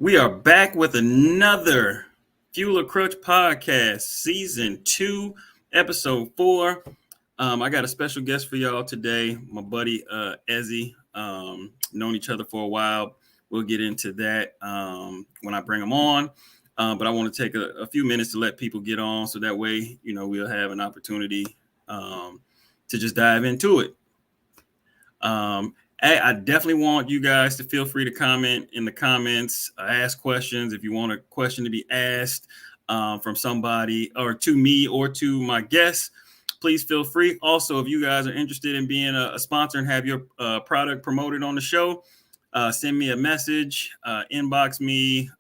We are back with another Fuel or Crutch podcast, season 2, episode 4. I got a special guest for y'all today, my buddy Ezi. Known each other for a while. We'll get into that when I bring him on. But I want to take a few minutes to let people get on so that way, we'll have an opportunity to just dive into it. I definitely want you guys to feel free to comment in the comments, ask questions. If you want a question to be asked from somebody or to me or to my guests, please feel free. Also, if you guys are interested in being a sponsor and have your product promoted on the show, send me a message, inbox me,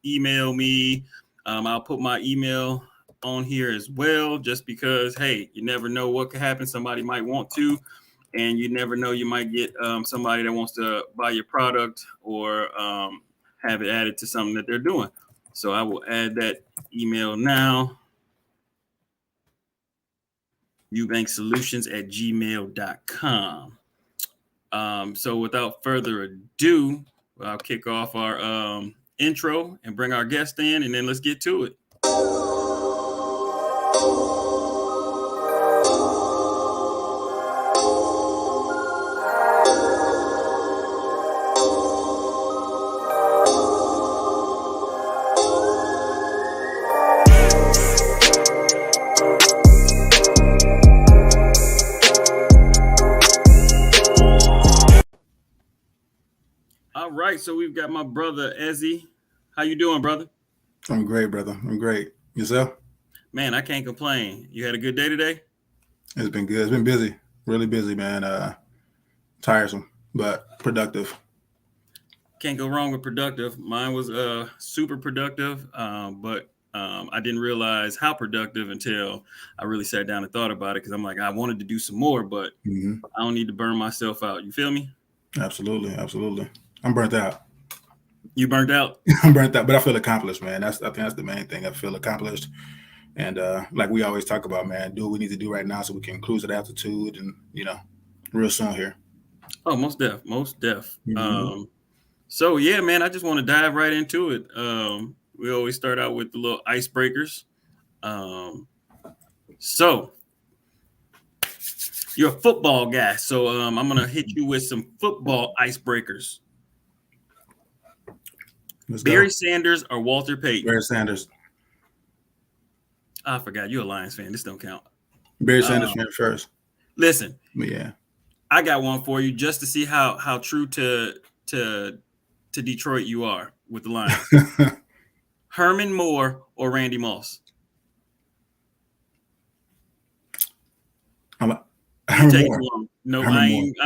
email me. I'll put my email on here as well, just because, hey, you never know what could happen. Somebody might want to. And you never know, you might get somebody that wants to buy your product or have it added to something that they're doing. So I will add that email now. eubanksolutions@gmail.com. So without further ado, I'll kick off our intro and bring our guest in, and then let's get to it. All right, so we've got my brother Ezi. How you doing, brother? I'm great, brother. I'm great. Yourself? Man, I can't complain. You had a good day today? It's been good. It's been busy. Really busy, man. Tiresome, but productive. Can't go wrong with productive. Mine was super productive, but I didn't realize how productive until I really sat down and thought about it, because I'm like, I wanted to do some more, but I don't need to burn myself out. You feel me? Absolutely. I'm burnt out. You burnt out? I'm burnt out, but I feel accomplished, man. I think that's the main thing. I feel accomplished. And like we always talk about, man, do what we need to do right now so we can cruise at altitude and, real soon here. Oh, most def. So, yeah, man, I just want to dive right into it. We always start out with the little icebreakers. So, you're a football guy, so I'm going to hit you with some football icebreakers. Barry Sanders or Walter Payton? Barry Sanders. I forgot. You're a Lions fan. This don't count. Barry Sanders fan first. Listen. Yeah. I got one for you just to see how true to Detroit you are with the Lions. Herman Moore or Randy Moss? I'm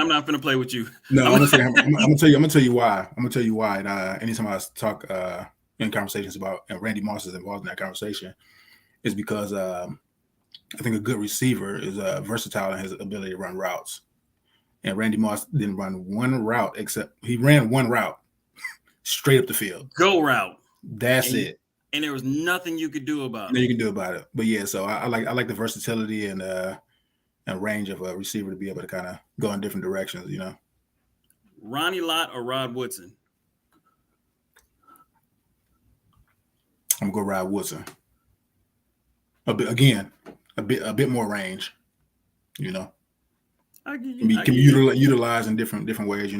not gonna play with you. No, I'm gonna tell you why. I'm gonna tell you why. And anytime I talk in conversations about Randy Moss is involved in that conversation, is because I think a good receiver is versatile in his ability to run routes. And Randy Moss didn't run one route, except he ran one route straight up the field. Go route. That's it. And there was nothing you could do about it. Nothing you can do about it. But yeah, so I like the versatility and range of a receiver to be able to kind of go in different directions, Ronnie Lott or Rod Woodson? I'm gonna go Rod Woodson. A bit more range, Can be utilized in different ways,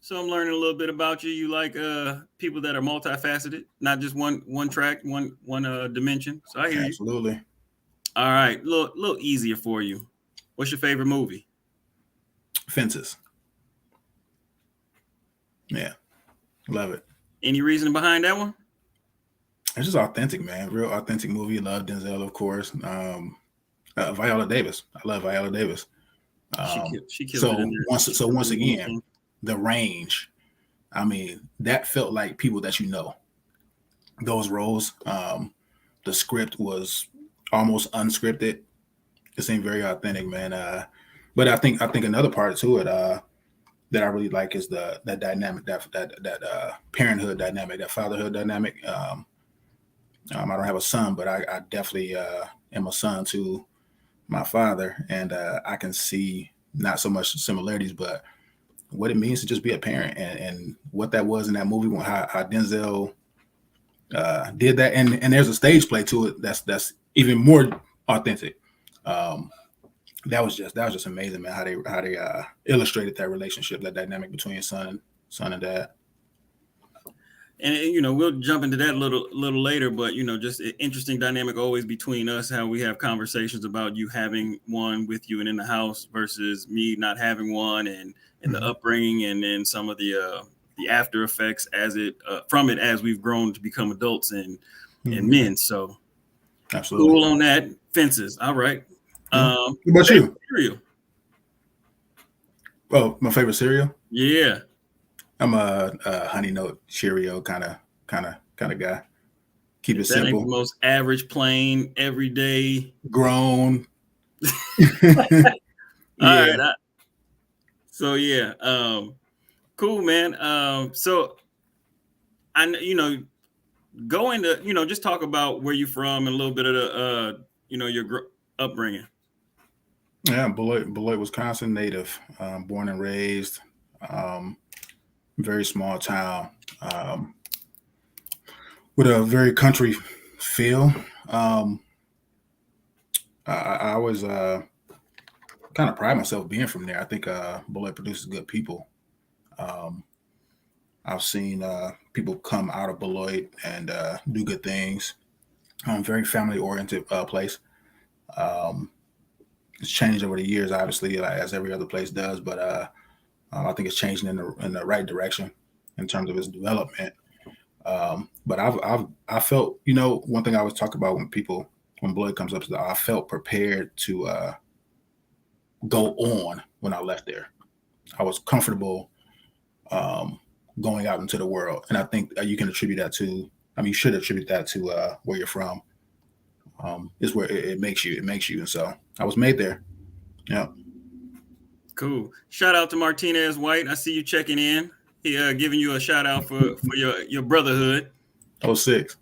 So I'm learning a little bit about you. You like people that are multifaceted, not just one track, one dimension. So I hear you. Absolutely. All right, little easier for you. What's your favorite movie? Fences. Yeah, love it. Any reason behind that one? It's just authentic, man. Real authentic movie. Love Denzel, of course. Viola Davis. I love Viola Davis. She killed it. Once again, the range. I mean, that felt like people that those roles. The script was almost unscripted. It seemed very authentic, man. But I think another part to it that I really like is that dynamic, that parenthood dynamic, that fatherhood dynamic. I don't have a son, but I definitely am a son to my father, and I can see not so much similarities, but what it means to just be a parent, and what that was in that movie, when how Denzel did that, and there's a stage play to it that's even more authentic. Um, that was just amazing, man. How they illustrated that relationship, that dynamic between son and dad. And we'll jump into that a little later, but just an interesting dynamic always between us, how we have conversations about you having one with you and in the house versus me not having one, and the Mm-hmm. upbringing, and then some of the after effects as it from it as we've grown to become adults and Mm-hmm. men. So Absolutely. cool on that. Fences, all right. Yeah. What about Favorite you? cereal? Oh, my favorite cereal. Yeah. I'm a Honey Nut Cheerio kind of guy. Keep it If that ain't the simple. most average, plain, everyday. Grown. All Yeah. right. So yeah, cool, man. So I go into just talk about where you're from and a little bit of the your upbringing. Yeah. Beloit, Wisconsin native. Born and raised. Um, Very small town. Um, with a very country feel. Um, I always kind of pride myself being from there. I think Beloit produces good people. Um, I've seen people come out of Beloit and do good things. Very family oriented place. Um, it's changed over the years, obviously, like, as every other place does, but I think it's changing in the right direction in terms of its development. But I felt, one thing I always talk about when Beloit comes up is that I felt prepared to go on when I left there. I was comfortable um, going out into the world, and I think you can attribute that to. I mean, you should attribute that to where you're from. Is where it makes you. It makes you, and so I was made there. Yeah. Cool. Shout out to Martinez White. I see you checking in. He giving you a shout out for your brotherhood. Oh, 06.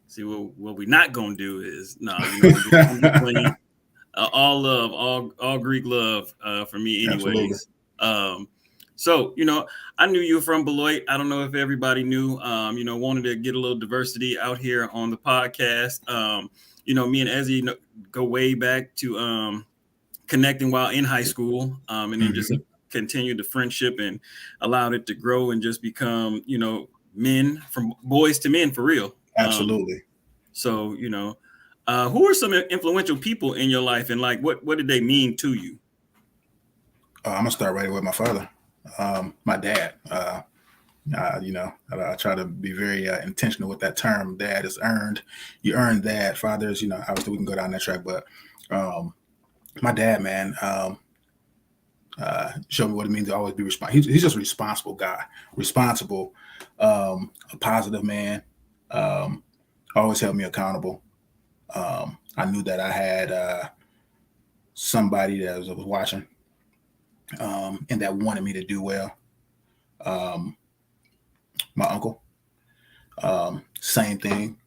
See what we not gonna do is we just gonna be playing all love, all Greek love for me, Absolutely. anyways. So I knew you were from Beloit. I don't know if everybody knew. Wanted to get a little diversity out here on the podcast. Me and Ezi go way back to connecting while in high school, and then just Hmm. continued the friendship and allowed it to grow and just become men, from boys to men, for real. Absolutely. So who are some influential people in your life, and like what did they mean to you? I'm gonna start right away with my father, my dad. I try to be very intentional with that term. Dad is earned. You earn that. Fathers, obviously we can go down that track, but um, my dad, man, showed me what it means to always be responsible. He's just a responsible guy, responsible, a positive man. Um, Always held me accountable. I knew that I had somebody that was watching, and that wanted me to do well. Um, my uncle, same thing.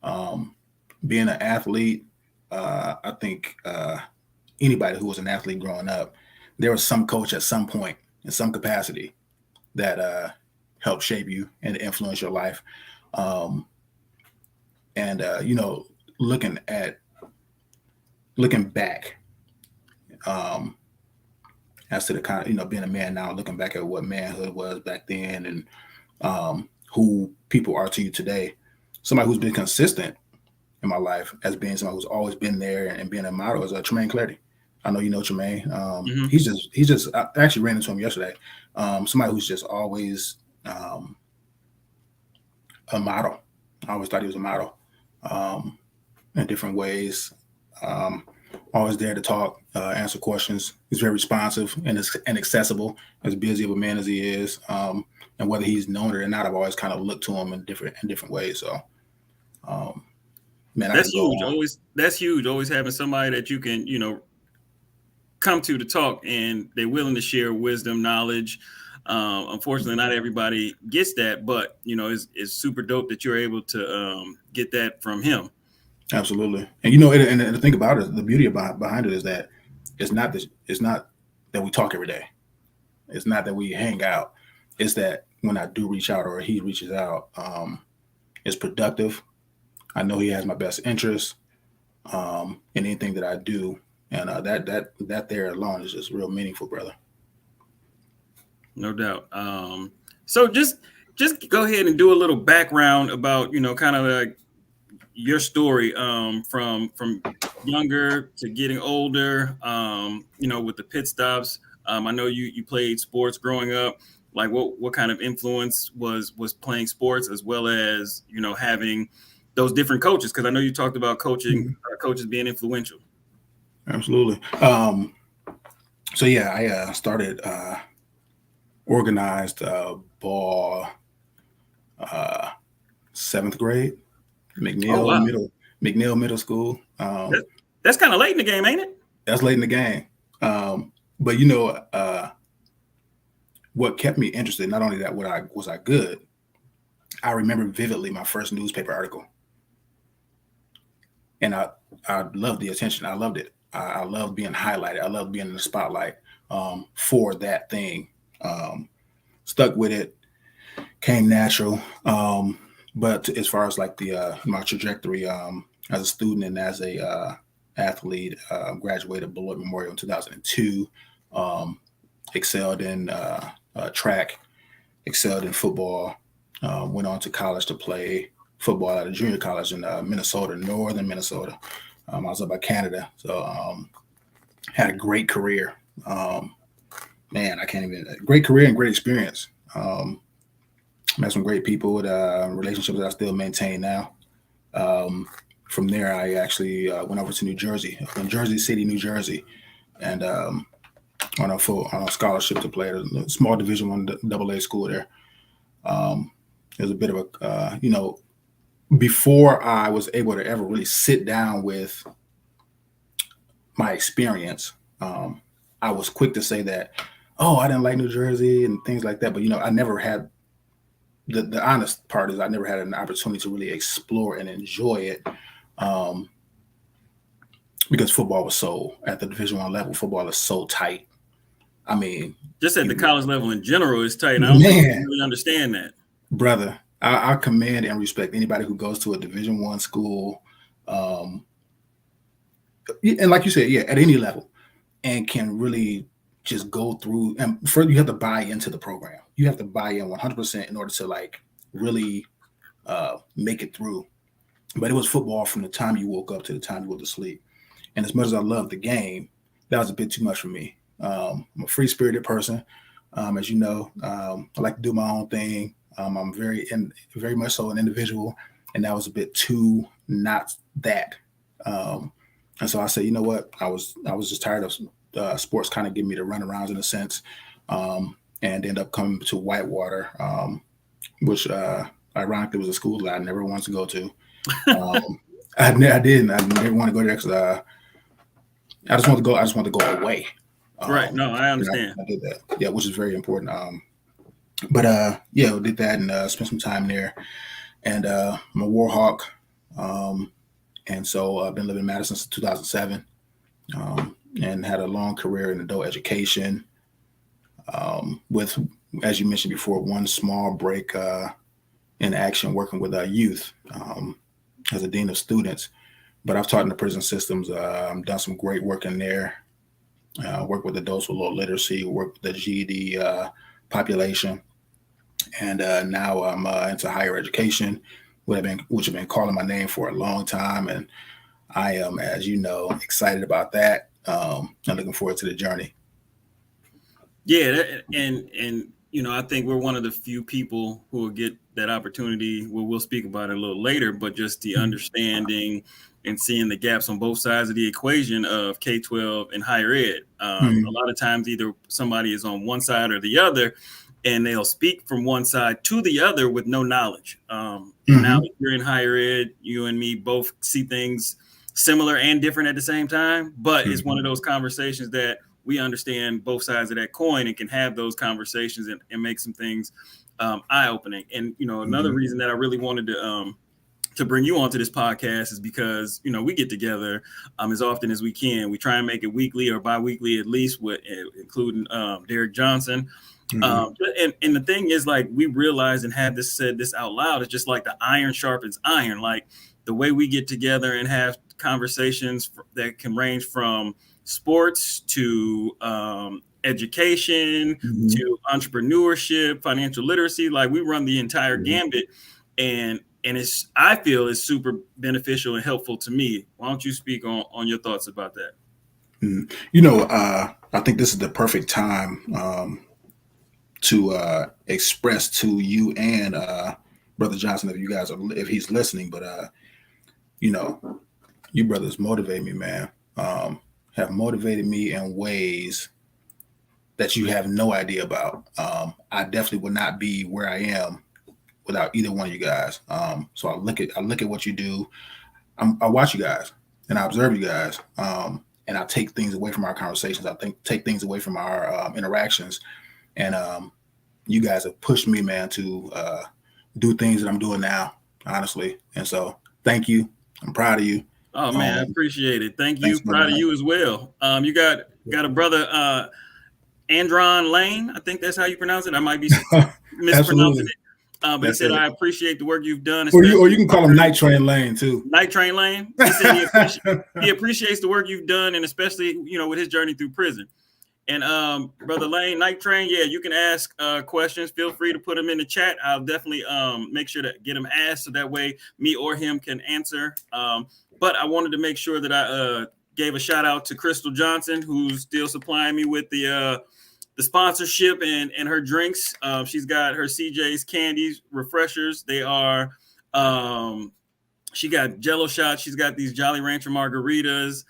Um, Being an athlete, I think anybody who was an athlete growing up, there was some coach at some point in some capacity that helped shape you and influence your life. Um, and looking at looking back, um, as to the kind of being a man now, looking back at what manhood was back then, and who people are to you today. Somebody who's been consistent in my life as being somebody who's always been there and being a model is Tremaine Clarity. I know you know Tremaine. Mm-hmm. He's just. I actually ran into him yesterday. Somebody who's just always um, a model. I always thought he was a model um, in different ways. Um, Always there to talk, answer questions. He's very responsive and accessible. As busy of a man as he is, and whether he's known it or not, I've always kind of looked to him in different ways. So, um, man, I That's can go huge. on. That's huge. Always having somebody that you can come to talk, and they're willing to share wisdom, knowledge. Unfortunately, not everybody gets that, but it's super dope that you're able to get that from him. Absolutely, and and the thing about it, the beauty behind it is that it's not that we talk every day. It's not that we hang out. It's that when I do reach out or he reaches out, it's productive. I know he has my best interest in anything that I do, and that there alone is just real meaningful, brother. No doubt. So just go ahead and do a little background about, kind of like your story, from younger to getting older, with the pit stops. I know you played sports growing up. Like what kind of influence was playing sports, as well as, having those different coaches? Because I know you talked about coaches being influential. Absolutely. So yeah, I started organized ball uh, seventh grade, Oh McNeil wow, Middle School. that's kind of late in the game, ain't it? That's late in the game. But what kept me interested, not only that, what I was I good. I remember vividly my first newspaper article, and I loved the attention. I loved it. I loved being highlighted. I loved being in the spotlight for that thing. Um, Stuck with it, came natural. But as far as like the my trajectory as a student and as a athlete, graduated Beloit Memorial in 2002. Um, Excelled in track, excelled in football. Went on to college to play football at a junior college in Minnesota, northern Minnesota. I was up by Canada, so had a great career. Um, Man, I can't even great career and great experience. Met some great people with relationships that I still maintain now. Um, from there, I actually went over to New Jersey, in Jersey City, New Jersey, and on a scholarship to play at a small Division I AA school there. It was a bit of a before I was able to ever really sit down with my experience. I was quick to say that, oh, I didn't like New Jersey and things like that, but I never had the honest part is I never had an opportunity to really explore and enjoy it. Um, because football was so at the Division I level, football is so tight. I mean, Just at the college level in general is tight, and I don't think people man, really understand that. brother, I commend and respect anybody who goes to a Division I school, um, and like you said, yeah, at any level, and can really just go through. And further, you have to buy into the program. You have to buy in 100% in order to like really make it through. But it was football from the time you woke up to the time you went to sleep. And as much as I loved the game, that was a bit too much for me. I'm a free spirited person, as you know. I like to do my own thing. I'm very much so an individual, and that was a bit too not that. Um, and so I said, you know what? I was just tired of sports kind of giving me the runarounds in a sense, and end up coming to Whitewater, which ironically was a school that I never wanted to go to. Um, I didn't. I didn't want to go there because I just want to go. I just want to go away. Right. No, I And understand. I did that. Yeah, which is very important. But yeah, did that and spent some time there. And I'm a Warhawk, um, and so I've been living in Madison since 2007, and had a long career in adult education. With, as you mentioned before, one small break in action working with youth as a dean of students. But I've taught in the prison systems. Done some great work in there. Work with adults with low literacy. Work with the GED population, and now I'm into higher education, which have been calling my name for a long time, and I am, as you know, excited about that. I'm looking forward to the journey. Yeah, and I think we're one of the few people who will get that opportunity. We'll speak about it a little later, but just the understanding and seeing the gaps on both sides of the equation of K-12 and higher ed. A Mm-hmm. lot of times, either somebody is on one side or the other, and they'll speak from one side to the other with no knowledge. And now Mm-hmm. that you're in higher ed, you and me both see things similar and different at the same time. But it's one Mm-hmm. of those conversations that we understand both sides of that coin and can have those conversations and make some things eye opening. And another Mm-hmm. reason that I really wanted to to bring you onto this podcast is because, you know, we get together as often as we can. We try and make it weekly or bi-weekly at least, with including Derek Johnson. And the thing is, like, we realize and have said this out loud, it's just like the iron sharpens iron. Like the way we get together and have conversations that can range from sports to education to entrepreneurship, financial literacy. Like we run the entire gambit, and it's, I feel, it's super beneficial and helpful to me. Why don't you speak on your thoughts about that? You know, I think this is the perfect time to express to you and Brother Johnson, if he's listening, but you know, you brothers motivate me, man. Have motivated me in ways that you have no idea about. I definitely would not be where I am without either one of you guys. So I look at what you do. I watch you guys and I observe you guys. And I take things away from our conversations. I take things away from our interactions. And you guys have pushed me, man, to do things that I'm doing now, honestly. And so thank you. I'm proud of you. Oh man, I appreciate it. Thank you. Thanks, Proud of you as well. You got a brother, Andron Lane. I think that's how you pronounce it. I might be mispronouncing it. But he said, I appreciate the work you've done. Or you can call him Night Train Lane too. Night Train Lane. He said he appreciates the work you've done, and especially, you know, with his journey through prison. And Brother Lane, Night Train, yeah, you can ask questions. Feel free to put them in the chat. I'll definitely make sure to get them asked so that way me or him can answer. But I wanted to make sure that I gave a shout out to Crystal Johnson, who's still supplying me with the sponsorship and her drinks. She's got her CJ's candies, refreshers. They are, she got Jello shots. She's got these Jolly Rancher margaritas.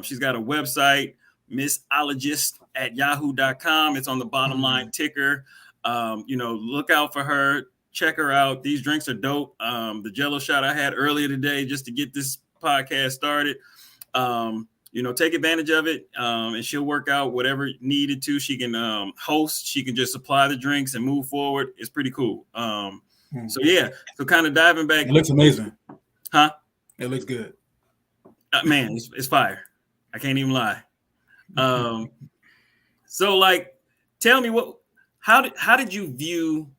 She's got a website, missologist@yahoo.com. It's on the bottom line ticker. You know, look out for her. Check her out. These drinks are dope. The Jello shot I had earlier today just to get this podcast started. You know, take advantage of it, and she'll work out whatever needed to. She can host. She can just supply the drinks and move forward. It's pretty cool. So yeah, so kind of diving back. It looks amazing. Huh? It looks good. Man, it's fire. I can't even lie. So like, tell me how did you view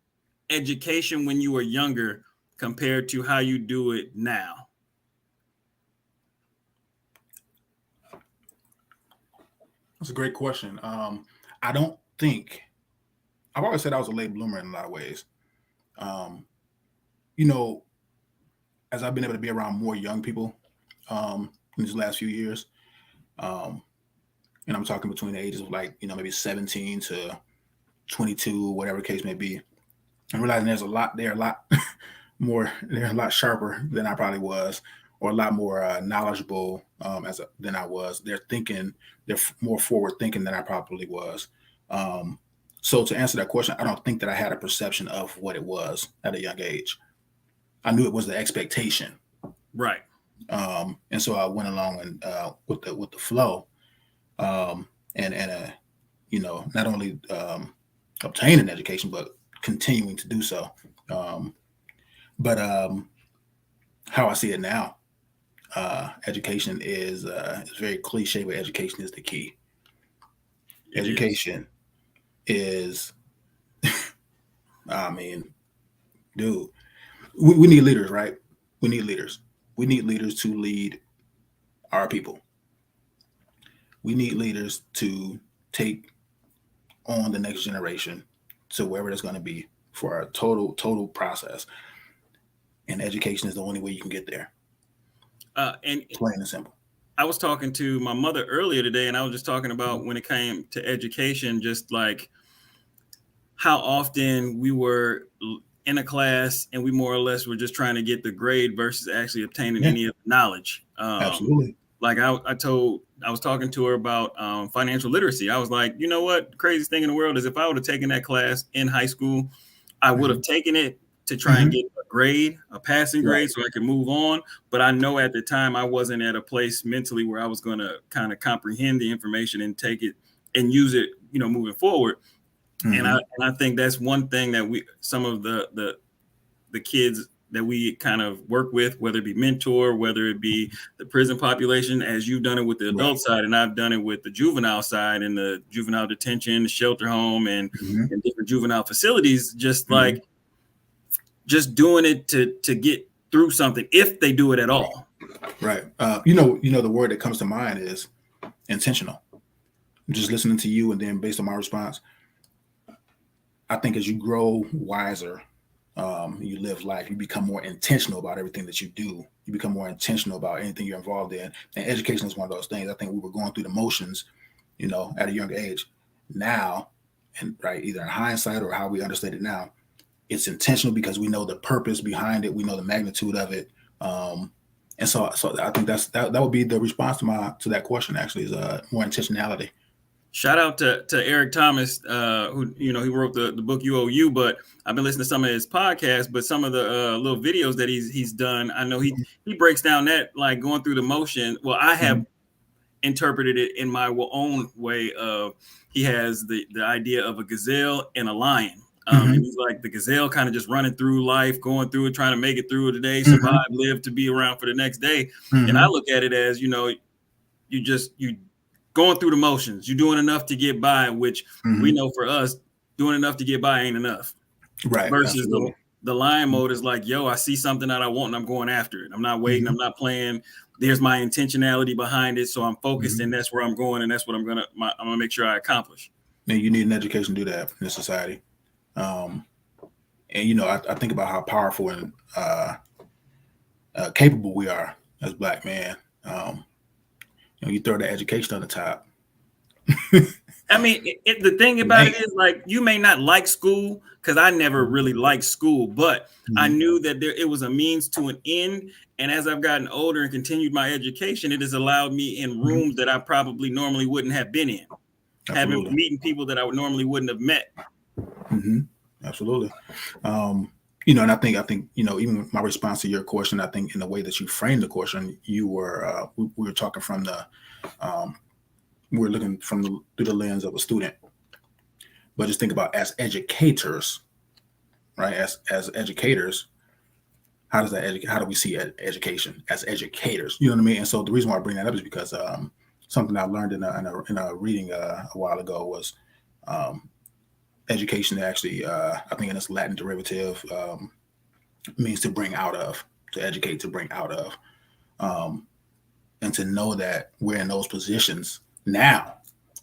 education when you were younger compared to how you do it now? That's a great question. I don't think, I've always said I was a late bloomer in a lot of ways. You know, as I've been able to be around more young people in these last few years, and I'm talking between the ages of like, you know, maybe 17 to 22, whatever the case may be, I'm realizing they're a lot sharper than I probably was, or a lot more knowledgeable than I was. They're more forward thinking than I probably was. So to answer that question, I don't think that I had a perception of what it was at a young age. I knew it was the expectation, right? And so I went along and with the flow, and you know, not only obtain an education but continuing to do so. But how I see it now, education is very cliche, but education is the key. Education is I mean, dude, we need leaders, right? We need leaders. We need leaders to lead our people. We need leaders to take on the next generation to wherever it's going to be for a total process. And education is the only way you can get there. And plain and simple. I was talking to my mother earlier today, and I was just talking about when it came to education, just like how often we were in a class and we more or less were just trying to get the grade versus actually obtaining any of the knowledge. Absolutely. Like I was talking to her about financial literacy. I was like, you know what? The craziest thing in the world is if I would have taken that class in high school, I would have taken it to try and get a passing grade, so I could move on. But I know at the time I wasn't at a place mentally where I was going to kind of comprehend the information and take it and use it, you know, moving forward. And I think that's one thing that some of the kids that we kind of work with, whether it be mentor, whether it be the prison population, as you've done it with the adult side, and I've done it with the juvenile side and the juvenile detention, the shelter home, and different juvenile facilities. Just like just doing it to get through something, if they do it at all. Right. The word that comes to mind is intentional. Just listening to you, and then based on my response, I think as you grow wiser, you live life, you become more intentional about everything that you do. You become more intentional about anything you're involved in. And education is one of those things. I think we were going through the motions, at a young age. Now, and right, either in hindsight or how we understand it now, it's intentional because we know the purpose behind it. We know the magnitude of it. And so I think that would be the response to that question. Actually, is more intentionality. Shout out to Eric Thomas, who he wrote the book UOU, but I've been listening to some of his podcasts, but some of the little videos that he's done, I know he breaks down that, like, going through the motion. Well, I have interpreted it in my own way of, he has the idea of a gazelle and a lion. And he's like the gazelle, kind of just running through life, going through it, trying to make it through the day, survive, live to be around for the next day. And I look at it as, you going through the motions, you're doing enough to get by, which we know for us, doing enough to get by ain't enough. Right. Versus the lion mode is like, yo, I see something that I want and I'm going after it. I'm not waiting. I'm not playing. There's my intentionality behind it. So I'm focused and that's where I'm going. And that's what I'm going to make sure I accomplish. And you need an education to do that in this society. And, I think about how powerful and capable we are as Black men. You throw the education on the top. I mean, the thing about it is, like, you may not like school, because I never really liked school, but I knew that it was a means to an end. And as I've gotten older and continued my education, it has allowed me in rooms that I probably normally wouldn't have been in. Meeting people that I normally wouldn't have met. Absolutely. And I think, even my response to your question, I think in the way that you framed the question, you were, we were talking from we're looking through the lens of a student, but just think about as educators, right? As educators, how do we see education as educators? You know what I mean? And so the reason why I bring that up is because something I learned in a reading a while ago was education actually, I think in its Latin derivative, means to bring out of, to educate, to bring out of, and to know that we're in those positions now,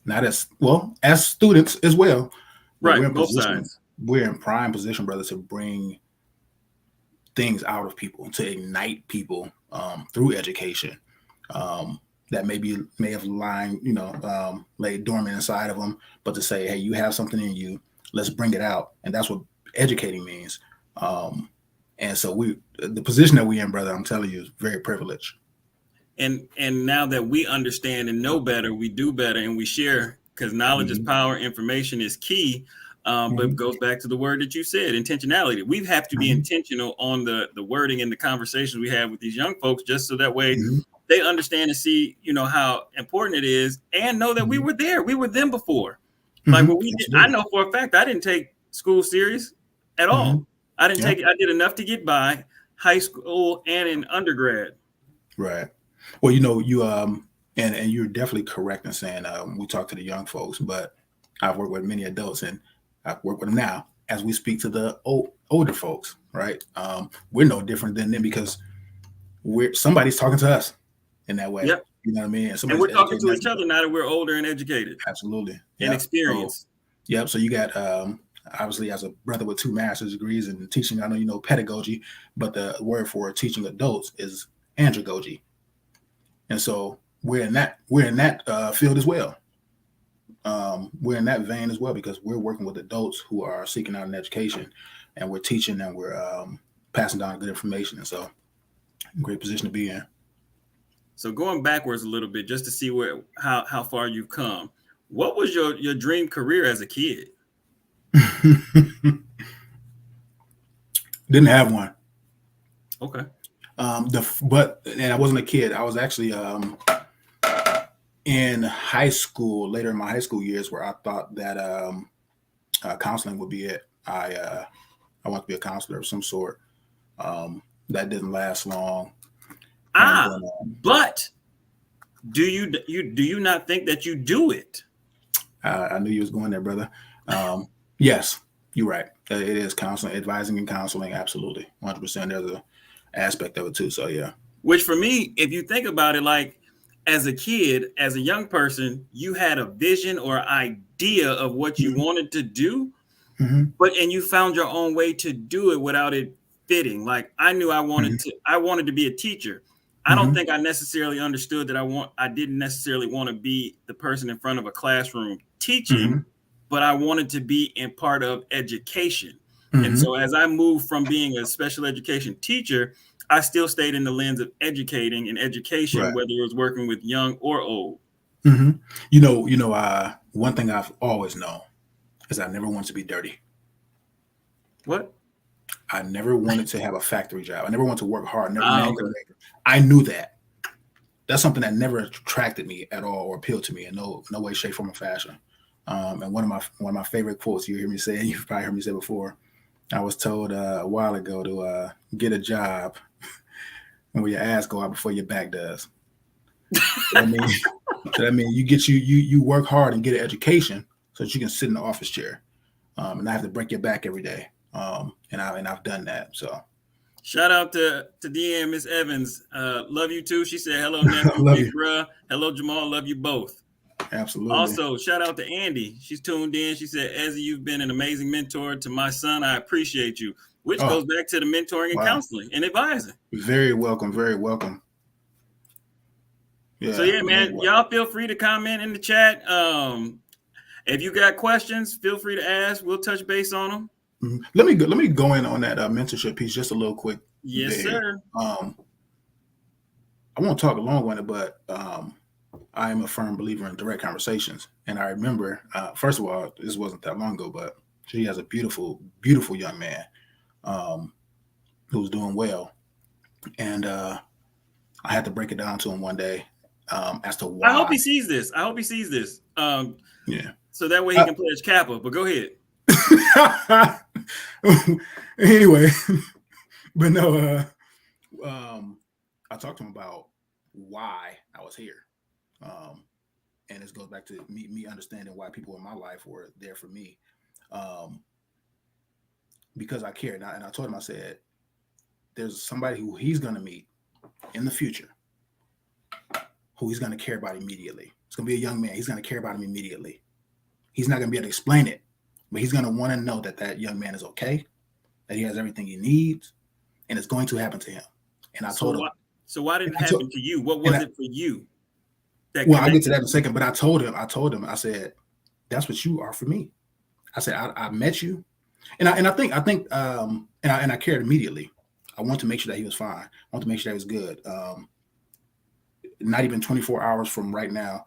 not as students as well. Right, we're in both sides. We're in prime position, brother, to bring things out of people, to ignite people through education that may have laid dormant inside of them, but to say, hey, you have something in you, let's bring it out. And that's what educating means. And so the position that we're in, brother, I'm telling you, is very privileged. And now that we understand and know better, we do better and we share, because knowledge is power, information is key. But it goes back to the word that you said, intentionality. We have to be intentional on the wording and the conversations we have with these young folks, just so that way they understand and see, how important it is, and know that we were there. We were them before. Like what we did, I know for a fact I didn't take school serious at all. I didn't take it. I did enough to get by high school and in undergrad. Right. Well, you and you're definitely correct in saying we talk to the young folks, but I've worked with many adults and I've worked with them now as we speak to the older folks, right? We're no different than them because somebody's talking to us in that way. Yep. You know what I mean? And we're talking to each other now that we're older and educated. Absolutely. And experienced. So you got obviously, as a brother with 2 master's degrees in teaching, I know you know pedagogy, but the word for teaching adults is andragogy. And so we're in that field as well. We're in that vein as well, because we're working with adults who are seeking out an education, and we're teaching and we're passing down good information. And so, great position to be in. So going backwards a little bit, just to see how far you've come. What was your dream career as a kid? Didn't have one. Okay. And I wasn't a kid. I was actually in high school, later in my high school years, where I thought that counseling would be it. I want to be a counselor of some sort. That didn't last long. And Ah, then but do you not think that you do it? I knew you was going there, brother. Yes, you're right. It is counseling, advising, and counseling. Absolutely, 100%. There's a aspect of it too. So yeah. Which for me, if you think about it, like as a kid, as a young person, you had a vision or idea of what you wanted to do, Mm-hmm. and you found your own way to do it without it fitting. Like I knew I wanted to be a teacher. I don't Mm-hmm. think I necessarily understood that I didn't necessarily want to be the person in front of a classroom teaching, Mm-hmm. but I wanted to be in part of education. And Mm-hmm. so as I moved from being a special education teacher, I still stayed in the lens of educating and education, Right. whether it was working with young or old. Mm-hmm. One thing I've always known is I never wanted to be dirty. What? I never wanted to have a factory job. I never wanted to work hard, never Ah, manual okay. labor. I knew that. That's something that never attracted me at all or appealed to me in no way, shape, form, or fashion. And one of my favorite quotes you hear me say, you've probably heard me say before. I was told a while ago to get a job and where your ass go out before your back does. So that means you work hard and get an education so that you can sit in the office chair and not have to break your back every day. And I've done that. So Shout out to DM Miss Evans. Love you too. She said, hello, I nephew, love big you. bruh. Hello, Jamal. Love you both. Absolutely. Also, shout out to Andy. She's tuned in. She said, Ezi, you've been an amazing mentor to my son. I appreciate you, which Oh, goes back to the mentoring and wow. counseling and advising. Very welcome. Very welcome. So, Yeah. yeah, Very man, welcome. y'all feel free to comment in the chat. If you got questions, feel free to ask. We'll touch base on them. Mhm. Let me go in on that mentorship piece just a little quick Yes, bit here. sir. I won't talk long on it, but I am a firm believer in direct conversations. And I remember, first of all, this wasn't that long ago, but she has a beautiful, beautiful young man um, who's doing well. And I had to break it down to him one day as to I hope why. he sees this. I hope he sees this. Yeah. So that way he Uh, can pledge Kappa. But go ahead. anyway, but no, I talked to him about why I was here. Um, and this goes back to me understanding why people in my life were there for me. Um, because I cared. And I told him, I said, there's somebody who he's going to meet in the future who he's going to care about immediately. It's going to be a young man. He's going to care about him immediately. He's not going to be able to explain it, but he's going to want to know that that young man is okay, that he has everything he needs, and it's going to happen to him. And I So told him, why? So why did and it I told, happen to you? What and was it for you that well, I'll get to connected? that in a second, but I told him, I said, that's what you are for me. I said, I met you. And I cared immediately. I want to make sure that he was fine. I want to make sure that he was good. Not even 24 hours from right now,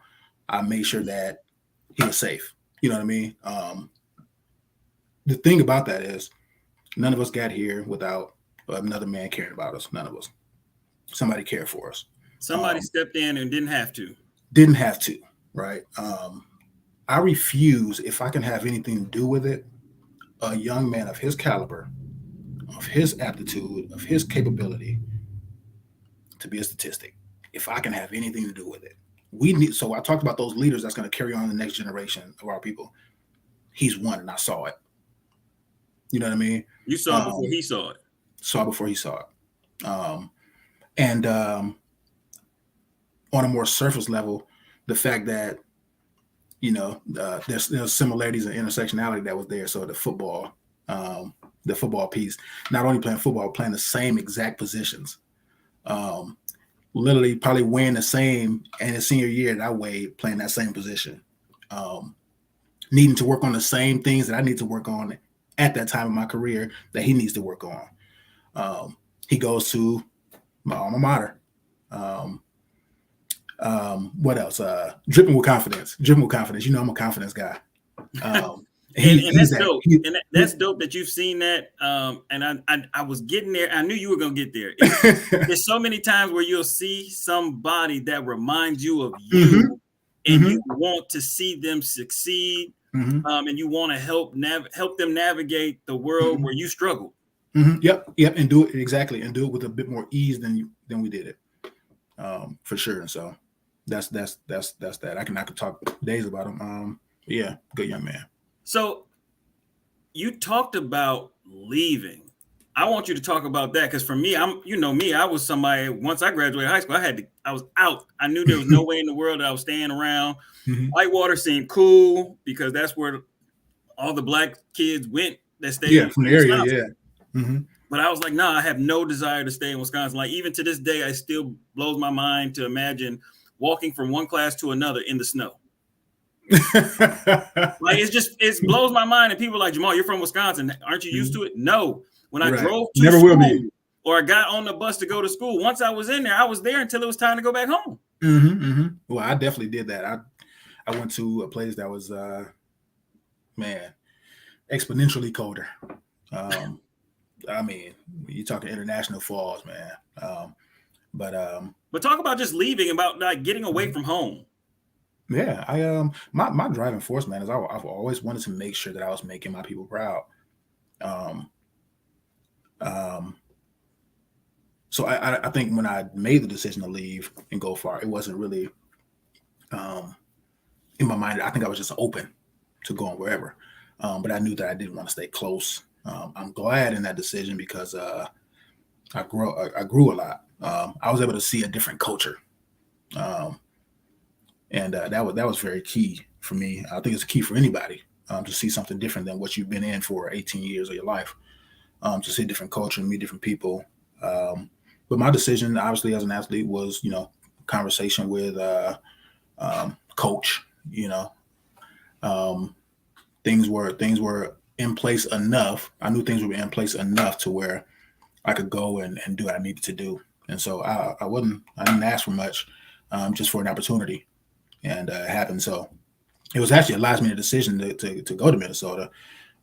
I made sure that he was safe. You know what I mean? The thing about that is, none of us got here without another man caring about us. None of us. Somebody cared for us. Somebody Um, stepped in and didn't have to. didn't have to, right? I refuse, if I can have anything to do with it, a young man of his caliber, of his aptitude, of his capability to be a statistic. If I can have anything to do with it, we need. So I talked about those leaders that's going to carry on the next generation of our people. He's one, and I saw it. You know what I mean? You saw it before Um, he saw it. saw before he saw it. And on a more surface level, the fact that there's similarities and intersectionality that was there. So the football piece, not only playing football, playing the same exact positions. Um, Literally probably weighing the same in his senior year that I weighed playing that same position. Um, Needing to work on the same things that I need to work on at that time in my career that he needs to work on. He goes to my alma mater. Um, what else? Dripping with confidence. Dripping with confidence. You know, I'm a confidence guy. Um, And he's that's that. dope. And that's dope that you've seen that. And I was getting there. I knew you were gonna get there. There's so many times where you'll see somebody that reminds you of mm-hmm, you, and mm-hmm, you want to see them succeed, mm-hmm, and you want to help them navigate the world mm-hmm, where you struggle. Yep, and do it exactly, and do it with a bit more ease than we did it, for sure. And so that's that. I could talk days about him. Yeah, good young man. So you talked about leaving. I want you to talk about that because for me, you know me, I was somebody once I graduated high school, I was out. I knew there was no way in the world that I was staying around. Hmm. Whitewater seemed cool because that's where all the black kids went that stayed Yeah, in from the area. Wisconsin. Yeah. Hmm. But I was like, nah, I have no desire to stay in Wisconsin. Like even to this day, it still blows my mind to imagine walking from one class to another in the snow. Like it blows my mind. And people are like, Jamal, you're from Wisconsin. Aren't you used to it? No. When I Right. drove to Never will school be. or I got on the bus to go to school, once I was in there, I was there until it was time to go back home. Well, I definitely did that. I went to a place that was man, exponentially colder. Um, I mean, you're talking international falls, man. But But talk about just leaving, about like getting away from home. yeah, my driving force, man, is I've always wanted to make sure that I was making my people proud. Um, um, so I think when I made the decision to leave and go far, it wasn't really um, in my mind. I think I was just open to going wherever, but I knew that I didn't want to stay close. I'm glad in that decision because I grew a lot. I was able to see a different culture, um, and that was very key for me. I think it's key for anybody to see something different than what you've been in for 18 years of your life. To see different culture and meet different people. But my decision, obviously, as an athlete, was conversation with coach. You know, um, things were in place enough. I knew things were in place enough to where I could go and do what I needed to do. And so I didn't ask for much, just for an opportunity, and it happened. So it was actually a last minute decision to go to Minnesota,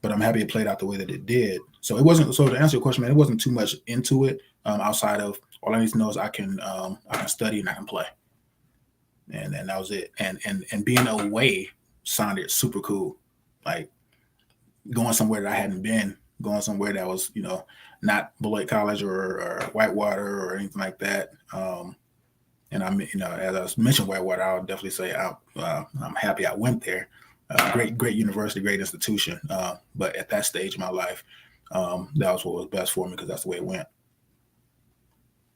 but I'm happy it played out the way that it did. So it wasn't. So to answer your question, man, it wasn't too much into it, outside of all I need to know is I can study and I can play, and that was it. And being away sounded super cool, like going somewhere that I hadn't been, going somewhere that was not Beloit College or Whitewater or anything like that. And as I mentioned Whitewater, I would definitely say I'm happy I went there. Great university, great institution. But at that stage of my life, that was what was best for me because that's the way it went.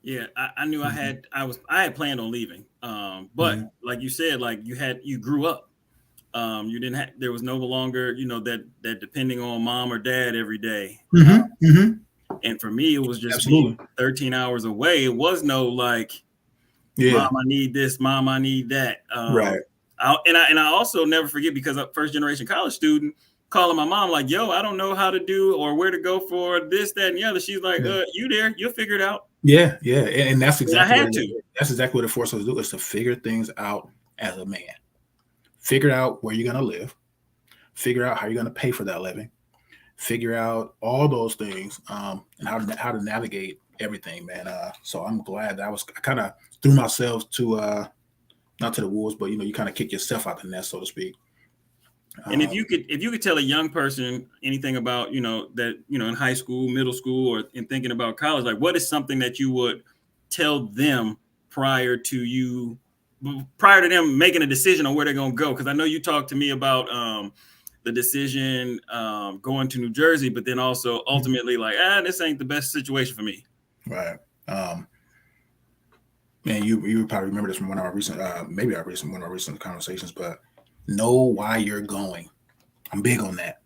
Yeah, I knew Mm-hmm. I had planned on leaving. But Mm-hmm. like you said, like you grew up. You didn't have, there was no longer, that depending on mom or dad every day. Mm-hmm. Mm-hmm. And for me, it was just being Absolutely. 13 hours away. It was no like, mom, Yeah. I need this, mom, I need that. Right. And I also never forget because I'm a first generation college student calling my mom like, yo, I don't know how to do or where to go for this, that, and the other. She's like, Yeah. you there, you'll figure it out. Yeah. And that's And I exactly what had to. that's exactly what it forces us to do is to figure things out as a man. Figure out where you're gonna live. Figure out how you're gonna pay for that living. Figure out all those things, and how to navigate everything, man. So I'm glad that I kind of threw myself to not to the wolves, but you kind of kick yourself out the nest, so to speak. And Um, if you could tell a young person anything about, that, in high school, middle school, or in thinking about college, like what is something that you would tell them prior to you, prior to them making a decision on where they're going to go? Because I know you talked to me about the decision going to New Jersey, but then also ultimately like, this ain't the best situation for me. right. And you probably remember this from one of our recent, maybe one of our recent conversations, but know why you're going. I'm big on that.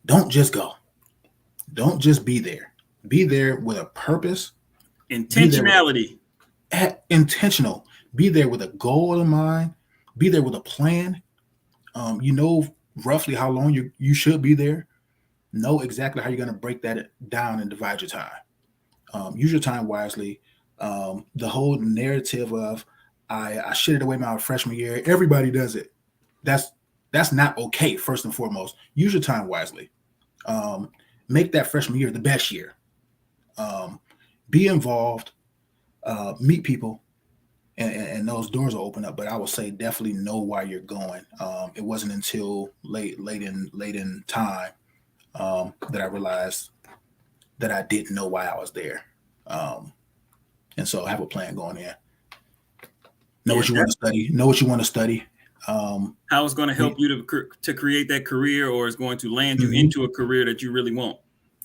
Don't just go. Don't just be there. Be there with a purpose. Be there with Intentionality. intentional. Be there with a goal in mind. Be there with a plan. You know roughly how long you should be there. Know exactly how you're going to break that down and divide your time. Use your time wisely. The whole narrative of I shit it away my freshman year. Everybody does it. That's that's not okay. First and foremost, use your time wisely. Um, make that freshman year the best year. Um, be involved. Meet people, and those doors will open up. But I would say definitely know why you're going. It wasn't until late in time that I realized that I didn't know why I was there. Um, and so have a plan going in. Know Yeah, what you want that's to study. Know what you want to study. Um, how it's going to help we- you to create that career, or it's going to land you mhm, into a career that you really want.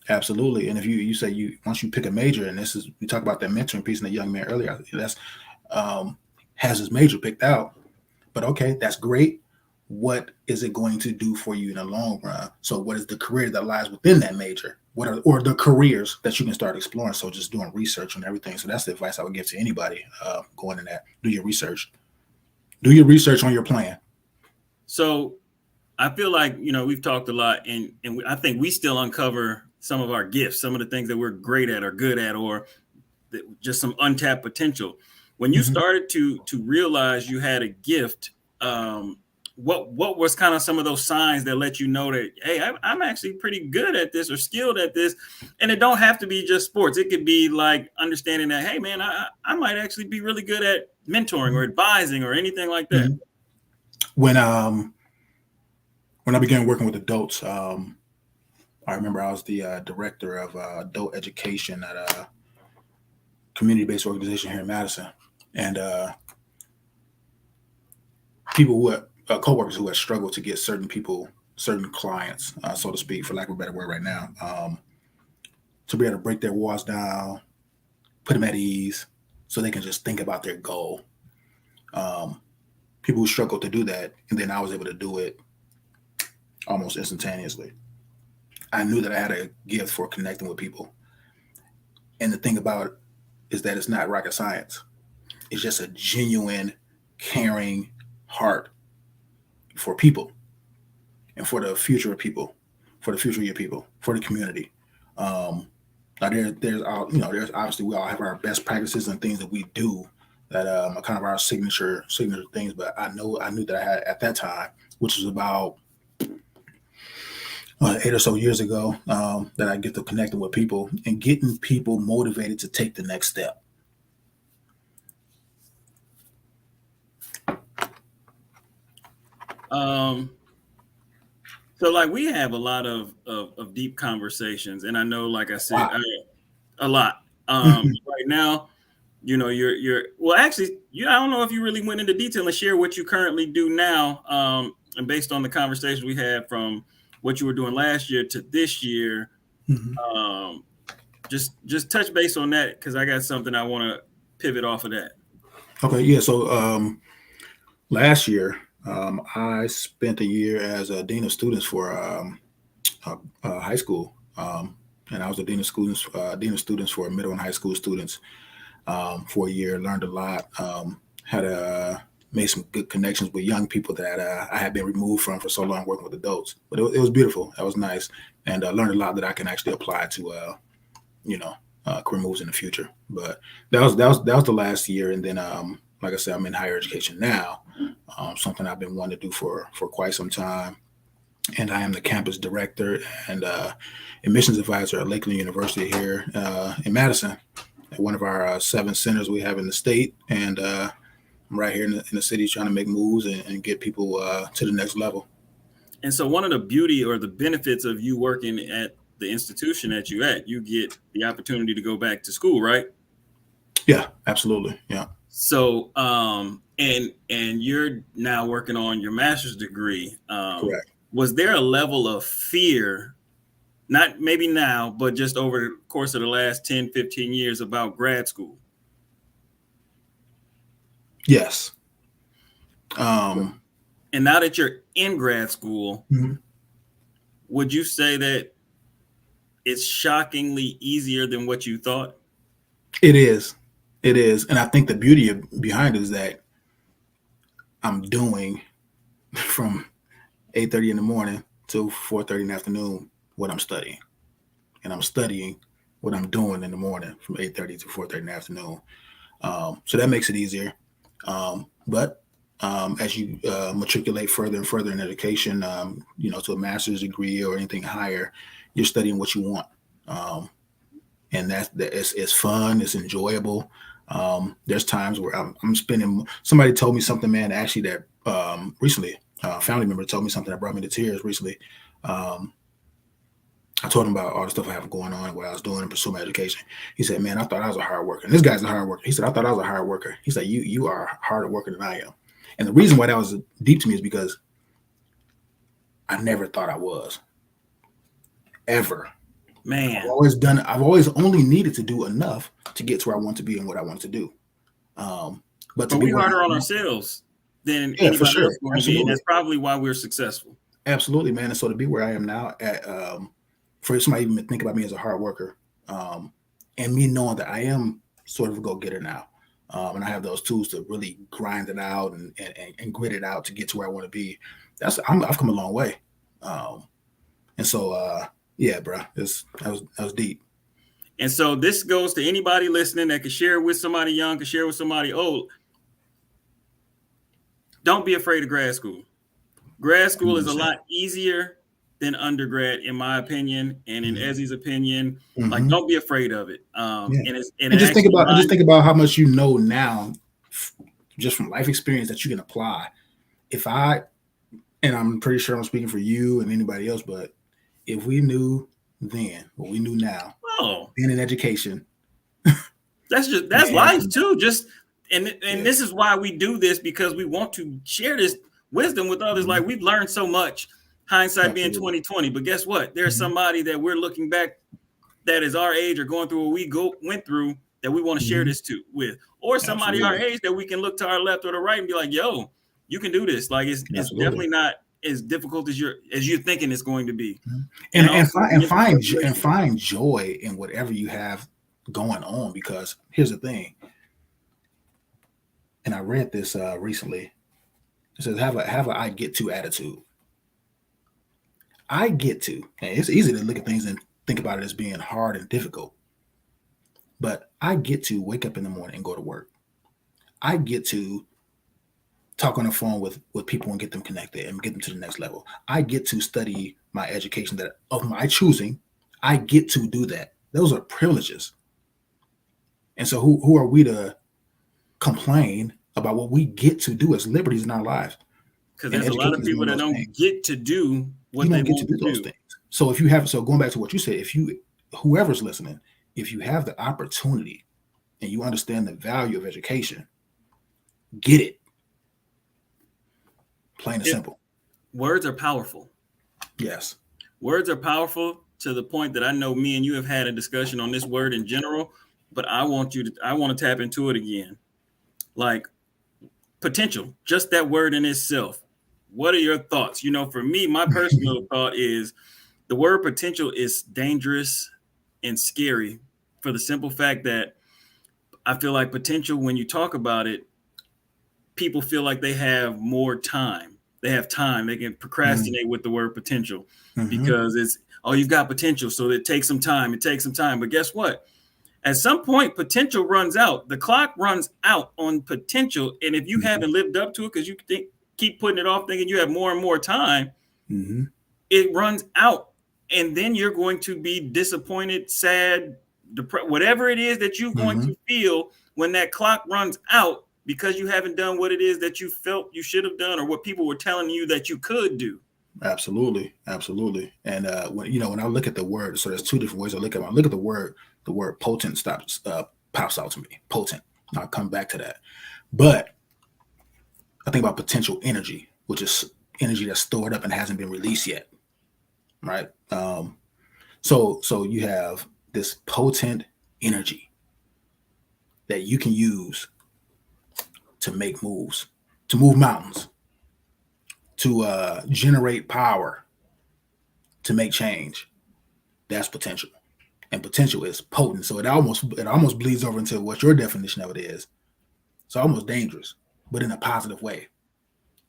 absolutely. And if you say you once you pick a major, and this is we talked about that mentoring piece in the young man earlier. That's um, has his major picked out. But okay, that's great. What is it going to do for you in the long run? So, what is the career that lies within that major? What are or the careers that you can start exploring? So, just doing research on everything. So, that's the advice I would give to anybody going in that. Do your research. Do your research on your plan. So I feel like we've talked a lot, and I think we still uncover some of our gifts, some of the things that we're great at or good at, or just some untapped potential. When you Mhm. started to realize you had a gift, um, what was kind of some of those signs that let you know that, hey, I'm actually pretty good at this or skilled at this? And it don't have to be just sports. It could be like understanding that, hey, man, I might actually be really good at mentoring or advising or anything like that. Mhm. When when I began working with adults, I remember I was the director of adult education at a community-based organization here in Madison, and people who had coworkers who had struggled to get certain people, certain clients, so to speak, for lack of a better word, right now, to be able to break their walls down, put them at ease, so they can just think about their goal. Um, People who struggle to do that, and then I was able to do it almost instantaneously. I knew that I had a gift for connecting with people, and the thing about it is that it's not rocket science. It's just a genuine, caring heart for people and for the future of people, for the future of your people, for the community. Um, Now there's there's obviously we all have our best practices and things that we do that are kind of our signature things. But I knew that I had at that time, which was about 8 or so years ago, that I get to connecting with people and getting people motivated to take the next step. Um, so like we have a lot of deep conversations, and I know, like I said, Wow. a lot. Right now, you're well. Actually, I don't know if you really went into detail and share what you currently do now. And based on the conversation we had from what you were doing last year to this year, Mhm. um, just touch base on that because I got something I want to pivot off of that. Okay, yeah. So last year, I spent a year as a dean of students for high school, and I was a dean of students for middle and high school students for a year. Learned a lot. Had made some good connections with young people that I had been removed from for so long working with adults. But it was beautiful. That was nice, and learned a lot that I can actually apply to you know career moves in the future. But that was the last year, and then like I said, I'm in higher education now. Something I've been wanting to do for quite some time, and I am the campus director and admissions advisor at Lakeland University here in Madison, at one of our 7 centers we have in the state. And I'm right here in the city trying to make moves and get people to the next level. And so, one of the beauty or the benefits of you working at the institution that you get the opportunity to go back to school, right? Yeah, absolutely. Yeah, So, and you're now working on your master's degree. correct. Was there a level of fear, not maybe now, but just over the course of the last 10, 15 years about grad school? Yes. Um, And now that you're in grad school, mhm. would you say that it's shockingly easier than what you thought? It is. It is. And I think the beauty behind it is that I'm doing from 8:30 in the morning to 4:30 in the afternoon what I'm studying. And I'm studying what I'm doing in the morning from 8:30 to 4:30 in the afternoon. So that makes it easier. But as you matriculate further and further in education, to a master's degree or anything higher, you're studying what you want. And it's fun, it's enjoyable. There's times where I'm spending. Somebody told me something, man. Actually, that recently, a family member told me something that brought me to tears recently. Um, I told him about all the stuff I have going on, what I was doing, and pursue my education. He said, "Man, I thought I was a hard worker." And this guy's a hard worker. He said, "I thought I was a hard worker." He said, "You are harder worker than I am." And the reason why that was deep to me is because I never thought I was ever. Man, I've always only needed to do enough to get to where I want to be and what I want to do. But to but be we where I harder on am, ourselves than yeah, for anybody sure, else going to be, and absolutely, that's probably why we're successful. absolutely, man. And so to be where I am now, for somebody even to think about me as a hard worker, um, and me knowing that I am sort of a go getter now, and I have those tools to really grind it out and grit it out to get to where I want to be. I've come a long way, um, and so yeah, bro, that was deep. And so this goes to anybody listening that can share with somebody young, can share with somebody old. Don't be afraid of grad school. Grad school is a 100%. lot easier than undergrad, in my opinion, and in Mm-hmm. Ezi's opinion. Like, Mm-hmm. don't be afraid of it. Yeah, And it actually and just lines. think about how much you know now, just from life experience that you can apply. If I and I'm pretty sure I'm speaking for you and anybody else, but if we knew then what we knew now, Oh, being in education, that's life man, too. Just and yeah, this is why we do this, because we want to share this wisdom with others. mm-hmm, Like, we've learned so much, hindsight being absolutely, 2020. But guess what? There's mm-hmm, somebody that we're looking back that is our age or going through what we went through, that we want to share mm-hmm, this to with, or somebody our absolutely, age that we can look to our left or the right and be like, "Yo, you can do this." Like, it's absolutely. definitely not as difficult as you're thinking it's going to be. Mhm. And And also, mental preparation. find joy in whatever you have going on, because here's the thing, and I read this recently. It says have a I get to attitude. I get to, and it's easy to look at things and think about it as being hard and difficult, but I get to wake up in the morning and go to work. I get to talk on the phone with people and get them connected and get them to the next level. I get to study my education that of my choosing. I get to do that. Those are privileges. And so who are we to complain about what we get to do as liberties in our lives? Because And there's a lot of education is one people of that those don't things. get to do You what they don't get to want do to those do. things. So if you have, so going back to what you said, if you, whoever's listening, if you have the opportunity and you understand the value of education, get it. Plain and It, simple. words are powerful. Yes. Words are powerful to the point that I know me and you have had a discussion on this word in general, but I want to tap into it again. Like, potential, just that word in itself. What are your thoughts? For me, my personal thought is the word potential is dangerous and scary, for the simple fact that I feel like potential, when you talk about it, people feel like they have more time. They have time. They can procrastinate with the word potential, Mm-hmm. because it's, oh, you've got potential. So it takes some time. It takes some time. But guess what? At some point, potential runs out. The clock runs out on potential. And if you Mm-hmm. haven't lived up to it, because keep putting it off, thinking you have more and more time, Mm-hmm. it runs out. And then you're going to be disappointed, sad, depressed, whatever it is that you're going Mm-hmm. to feel when that clock runs out, because you haven't done what it is that you felt you should have done, or what people were telling you that you could do. Absolutely, absolutely. And when I look at the word, so there's two different ways I look at it. When I look at the word potent pops out to me. Potent. I'll come back to that. But I think about potential energy, which is energy that's stored up and hasn't been released yet. Right. So you have this potent energy that you can use to make moves, to move mountains, to generate power, to make change. That's potential, and potential is potent. So it almost bleeds over into what your definition of it is. It's almost dangerous, but in a positive way.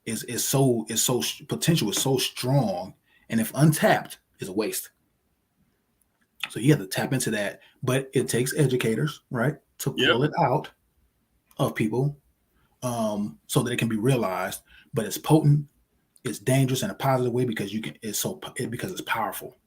Is potential is so strong, and if untapped, is a waste. So you have to tap into that, but it takes educators, right, to Yep. pull it out of people, so that it can be realized. But it's potent, it's dangerous in a positive way because because it's powerful.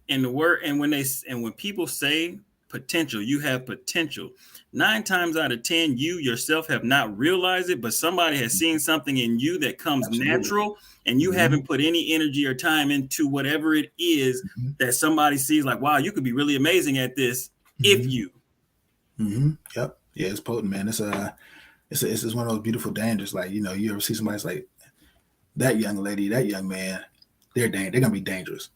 And the word, and when people say potential. You have potential. 9 times out of 10, you yourself have not realized it, but somebody has seen something in you that comes Absolutely. natural, and you Mm-hmm. haven't put any energy or time into whatever it is Mm-hmm. that somebody sees like, wow, you could be really amazing at this if Mm-hmm. you. Mm-hmm. Yep. Yeah, it's potent, man. It's one of those beautiful dangers. Like, you ever see somebody's like that young lady, that young man, they're gonna be dangerous.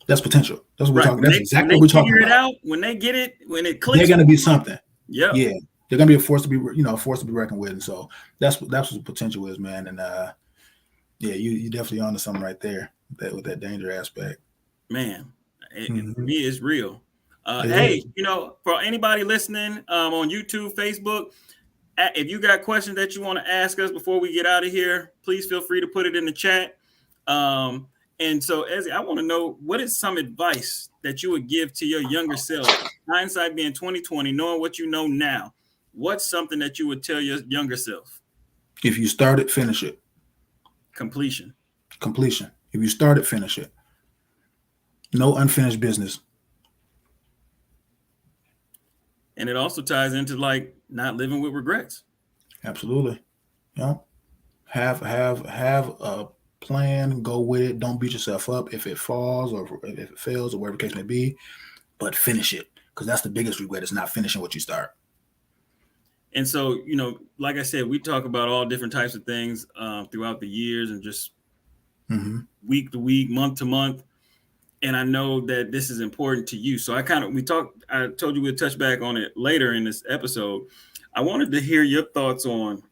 That's potential. That's what we're Right. talking. When That's they exactly what we're talking figure it about. out, when they get it, when it They're clicks gonna be for them, something. yep. Yeah, they're gonna be a force to be, a force to be reckoned with. And so that's what potential is, man. And yeah, you definitely onto something right there with that danger aspect. Man, for Mm-hmm. me, it's real. It Hey, is. for anybody listening on YouTube, Facebook, if you got questions that you want to ask us before we get out of here, please feel free to put it in the chat. And so, Ezi, I want to know, what is some advice that you would give to your younger self? Hindsight being 2020, knowing what you know now, what's something that you would tell your younger self? If you start it, finish it. Completion. Completion. If you start it, finish it. No unfinished business. And it also ties into like not living with regrets. Absolutely. Yeah. Have a plan. Go with it. Don't beat yourself up if it falls or if it fails or whatever the case may be. But finish it, because that's the biggest regret, is not finishing what you start. And so, like I said, we talk about all different types of things throughout the years and just Mm-hmm. week to week, month to month. And I know that this is important to you. So I told you we'll touch back on it later in this episode. I wanted to hear your thoughts on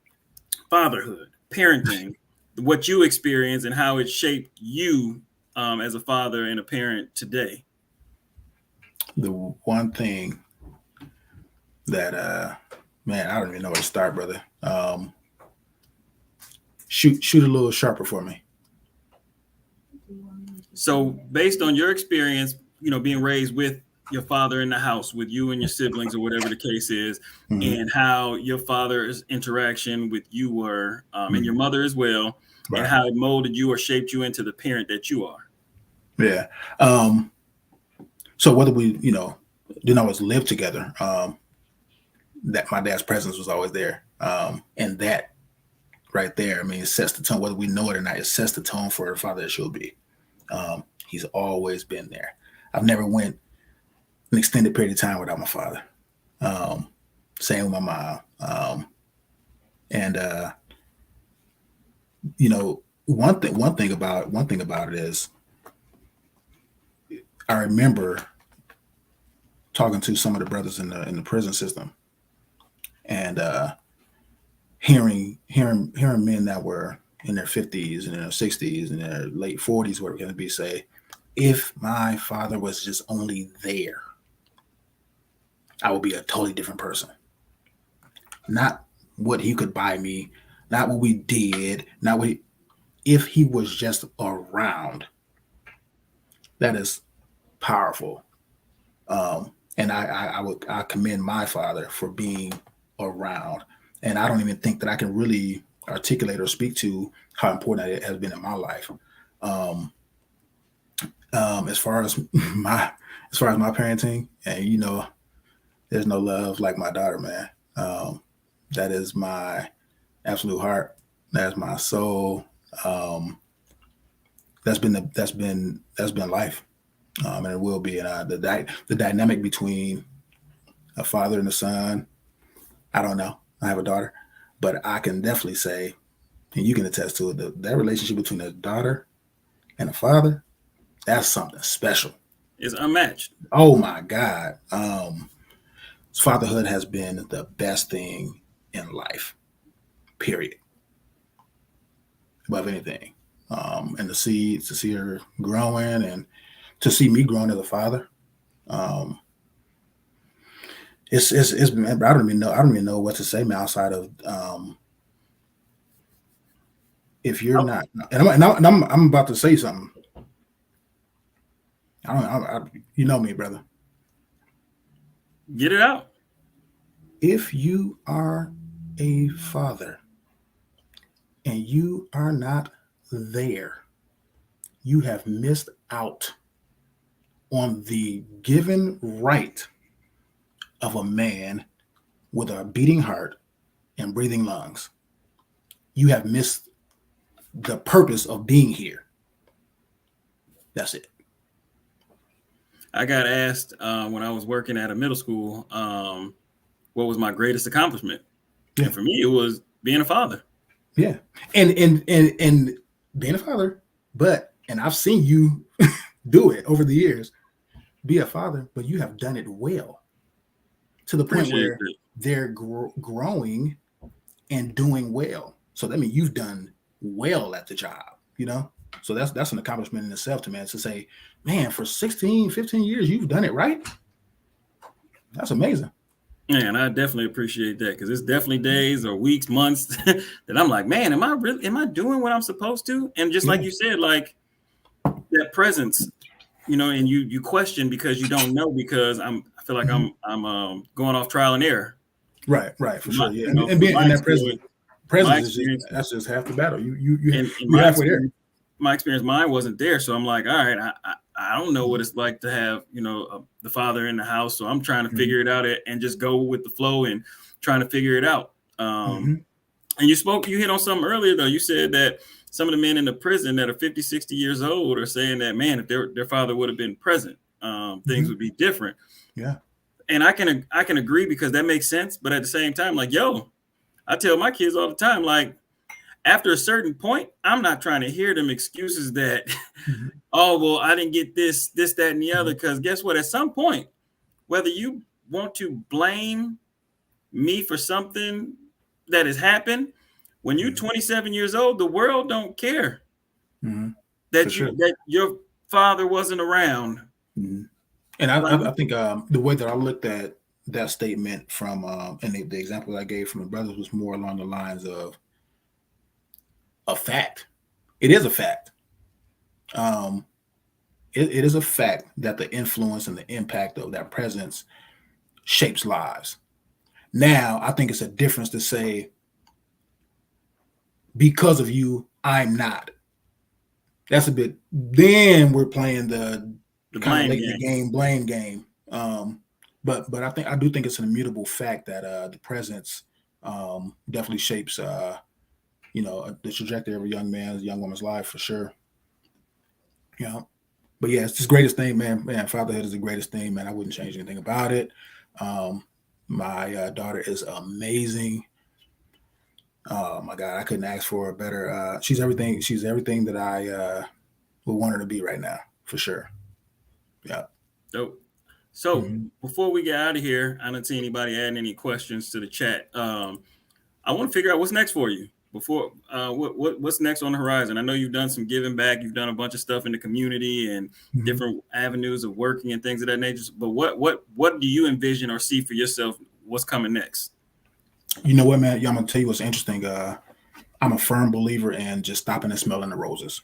fatherhood, parenting, what you experienced and how it shaped you as a father and a parent today. The one thing that man, I don't even know where to start, brother. Shoot a little sharper for me. So based on your experience, being raised with your father in the house with you and your siblings or whatever the case is, Mm-hmm. and how your father's interaction with you were, and your Mm-hmm. mother as well, and Right. how it molded you or shaped you into the parent that you are. Yeah. Um, so whether we, didn't always live together, that my dad's presence was always there. And that right there, I mean, it sets the tone, whether we know it or not, it sets the tone for the father that she'll be. He's always been there. I've never went an extended period of time without my father. Um, Same with my mom. And one thing about it is, I remember talking to some of the brothers in the prison system, and hearing men that were in their 50s and in their 60s and their late 40s, whatever it's going to be, say, if my father was just only there, I would be a totally different person. Not what he could buy me, not what we did, not what if he was just around. That is powerful. And I commend my father for being around. And I don't even think that I can really articulate or speak to how important it has been in my life. Um, as far as my parenting, and there's no love like my daughter, man. That is my absolute heart. That's my soul. Um, that's been life, and it will be. And the dynamic between a father and a son, I don't know. I have a daughter, but I can definitely say, and you can attest to it, that relationship between a daughter and a father, that's something special. It's unmatched. Oh my God. Fatherhood has been the best thing in life, period, above anything. And to see her growing, and to see me growing as a father, um, it's I don't even know what to say, man, outside of, if you're Oh, not, and I'm about to say something. I don't you know me, brother. get it out. If you are a father and you are not there, you have missed out on the given right of a man with a beating heart and breathing lungs. You have missed the purpose of being here. That's it. I got asked when I was working at a middle school, what was my greatest accomplishment? Yeah. And for me, it was being a father. Yeah. And being a father, and I've seen you do it over the years, be a father, but you have done it well to the point Appreciate where it. they're growing and doing well. So that means you've done well at the job, you know? So that's an accomplishment in itself to man, to say, man, for 16, 15 years, you've done it right. That's amazing. Man, I definitely appreciate that, because it's definitely days or weeks, months that I'm like, man, am I doing what I'm supposed to? And just like you said, like that presence, and you question because you don't know, because I feel like I'm going off trial and error. Right, for sure. Yeah. And From being my in that experience, presence is that's just half the battle. in You're halfway there. My experience, mine wasn't there. So I'm like, all right, I don't know what it's like to have, the father in the house. So I'm trying to figure it out and just go with the flow and trying to figure it out. And you hit on something earlier, though. You said that some of the men in the prison that are 50, 60 years old are saying that, man, if their father would have been present, things would be different. Yeah. And I can agree, because that makes sense. But at the same time, like, I tell my kids all the time, like, after a certain point, I'm not trying to hear them excuses that, oh, well, I didn't get this, that, and the other. Because guess what? At some point, whether you want to blame me for something that has happened, when you're 27 years old, the world don't care that your father wasn't around. And I think the way that I looked at that statement from and the example I gave from the brothers was more along the lines of a fact. It is a fact. It is a fact that the influence and the impact of that presence shapes lives. Now, I think it's a difference to say, because of you, I'm not. That's a bit. Then we're playing the kind of late in the game, blame game. But I do think it's an immutable fact that the presence definitely shapes the trajectory of a young man's, young woman's life, for sure. Yeah. But yeah, it's the greatest thing, man. Fatherhood is the greatest thing, man. I wouldn't change anything about it. My daughter is amazing. Oh my God, I couldn't ask for a better. She's everything. She's everything that I would want her to be right now, for sure. Yeah. Dope. So before we get out of here, I don't see anybody adding any questions to the chat. I want to figure out what's next for you. Before what's next on the horizon? I know you've done some giving back. You've done a bunch of stuff in the community and different avenues of working and things of that nature. But what do you envision or see for yourself? What's coming next? You know what, man? Yeah, I'm gonna tell you what's interesting. I'm a firm believer in just stopping and smelling the roses.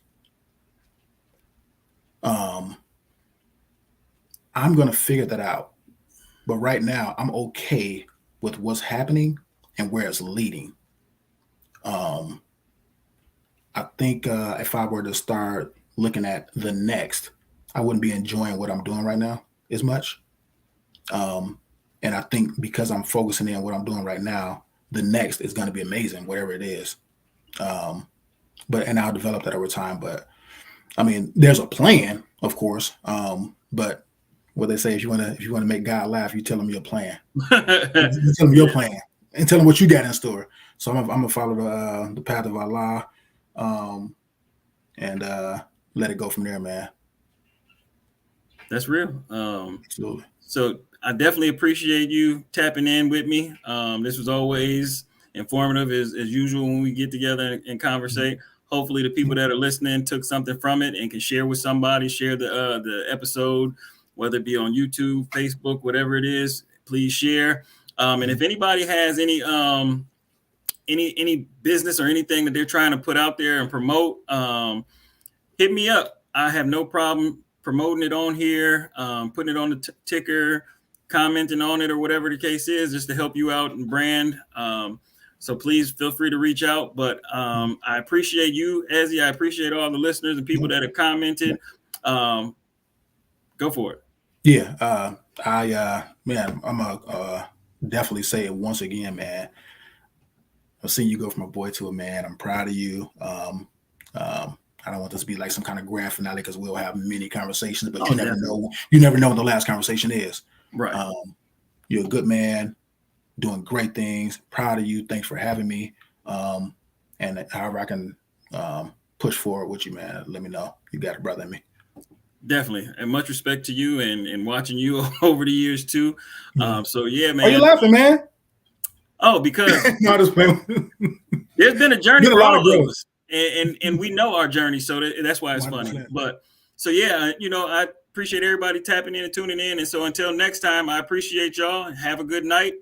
I'm gonna figure that out. But right now, I'm okay with what's happening and where it's leading. I think if I were to start looking at the next, I wouldn't be enjoying what I'm doing right now as much. And I think because I'm focusing in on what I'm doing right now, the next is going to be amazing, whatever it is. And I'll develop that over time. But I mean, there's a plan, of course. But what they say, if you want to make God laugh, you tell him your plan. You tell him your plan and tell him what you got in store. So I'm gonna follow the path of Allah, and let it go from there, man. That's real. Absolutely. So I definitely appreciate you tapping in with me. This was always informative as usual when we get together and conversate. Hopefully the people that are listening took something from it and can share with somebody, share the episode, whether it be on YouTube, Facebook, whatever it is, please share. And if anybody has any business or anything that they're trying to put out there and promote, hit me up. I have no problem promoting it on here, putting it on the ticker, commenting on it, or whatever the case is, just to help you out and brand. So please feel free to reach out. But I appreciate you, Ezi. I appreciate all the listeners and people that have commented. Go for it. Yeah. Man, I'm a definitely say it once again, man. I've seen you go from a boy to a man. I'm proud of you. I don't want this to be like some kind of grand finale because we'll have many conversations, but Oh, you never definitely. know. You never know what the last conversation is. Right. You're a good man, doing great things. Proud of you. Thanks for having me. And however I can push forward with you, man, let me know. You got a brother in me. Definitely. And much respect to you and watching you over the years too. So yeah, Are you man. laughing, man? Oh, because No, just playing. there's been a journey Been a for lot all of of growth. us, and we know our journey, so that's why it's funny. 100%. But so yeah, I appreciate everybody tapping in and tuning in, and so until next time, I appreciate y'all. Have a good night.